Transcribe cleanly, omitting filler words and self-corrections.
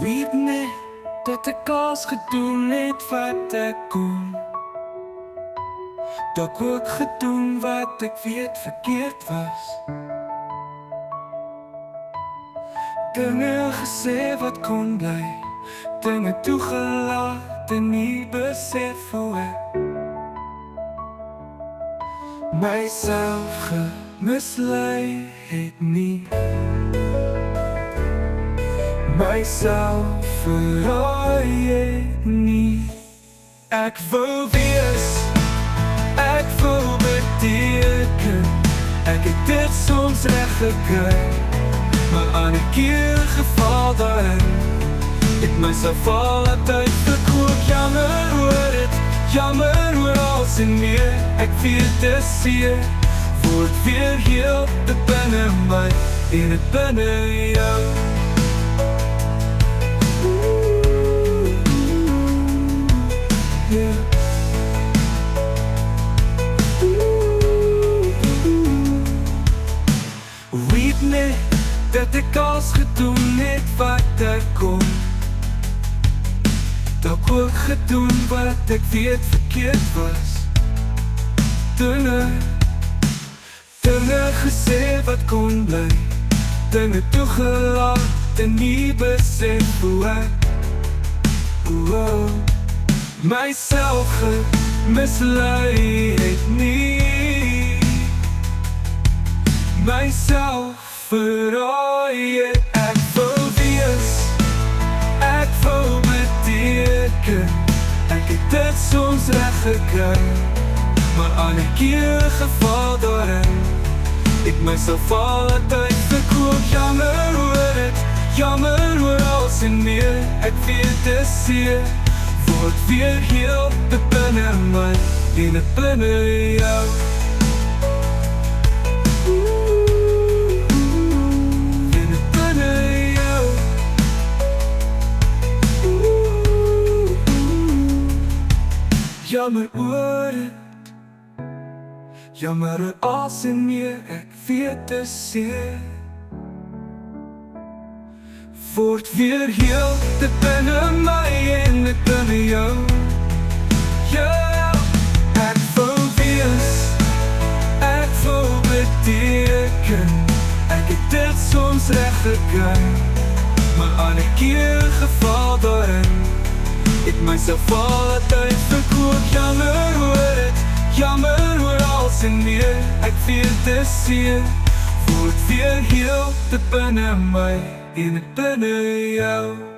Weet net dat ek alles gedoen het wat ek kon. Dat ek ook gedoen wat ek weet verkeerd was. Dinge gesê wat kon bly, dinge toegelaat en nie besef hoe ek myself gemislei het nie. Myself verraai het nie. Ek wil wees, ek wil beteken. Ek het dit soms reg gekry, maar aan 'n keer geval daarin. Het myself al altyd verkoop. Jammer oor dit, jammer oor alles en meer. Ek weet dit seer, word weer heel te binne my en dit binne jou. Weet net dat ek alles gedoen het wat ek kon. Dat ek ook gedoen wat ek weet verkeerd was. Dinge gesê wat kon bly, dinge toegelaat en nie besef hoe ek myself gemislei het nie. Myself verraai het. Ek wil wees, ek wil beteken. Ek het dit soms reg gekry, maar aan 'n keer geval daarin. Het myself al altyd verkoop. Jammer oor dit, jammer oor alles en meer. Ek weet dit seer, word weer heel te binne my en dit binne jou. En dit binne jou. Jammer oor dit, jammer oor alles en meer. Ek weet dit seer, word weer heel te binne my en dit binne jou. Ja, ek wil wees, ek wil beteken. Ek het dit soms reg gekry, maar aan 'n keer geval daarin. Het myself al altyd verkoop. Jammer oor dit, jammer oor alles en meer. Ek weet dit seer, word weer heel te binne my en dit binne jou.